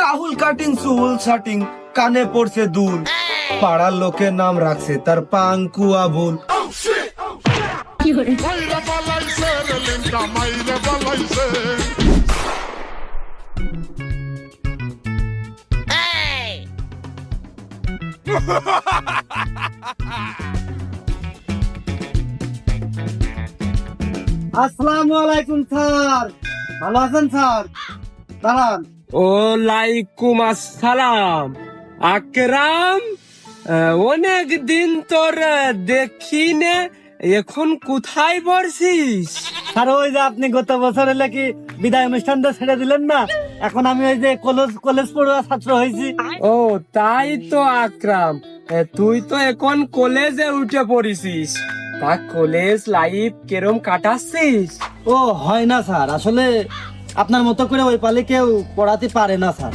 Rahul cutting চুল ছাটিং কানে পড়ছে দুল, পাড়ার লোকের নাম রাখছে তার পাঙ্কু আবুল। মাইরা পালাইছে রে লেঙ্কা মাইরা পালাইছে। আসসালামু আলাইকুম স্যার, ভালো আছেন স্যার? দাঁড়ান। ওয়ালাইকুম আসসালাম আকরাম, অনেক দিন তোর দেখি নে, এখন কোথায় পড়ছিস? স্যার ওই যে আপনি গত বছর এলে কি বিদায় অনুষ্ঠানটা ছেড়ে দিলেন না, এখন আমি ওই যে কলেজ পড়ুয়া ছাত্র হয়েছি। ও তাই তো আকরাম, তুই তো এখন কলেজে উঠে পড়িছিস, তা কলেজ লাইফ কেরম কাটাচ্ছিস? ও হয় না স্যার, আসলে আপনার মতো করে ওই পালে কেউ পড়াতে পারে না স্যার।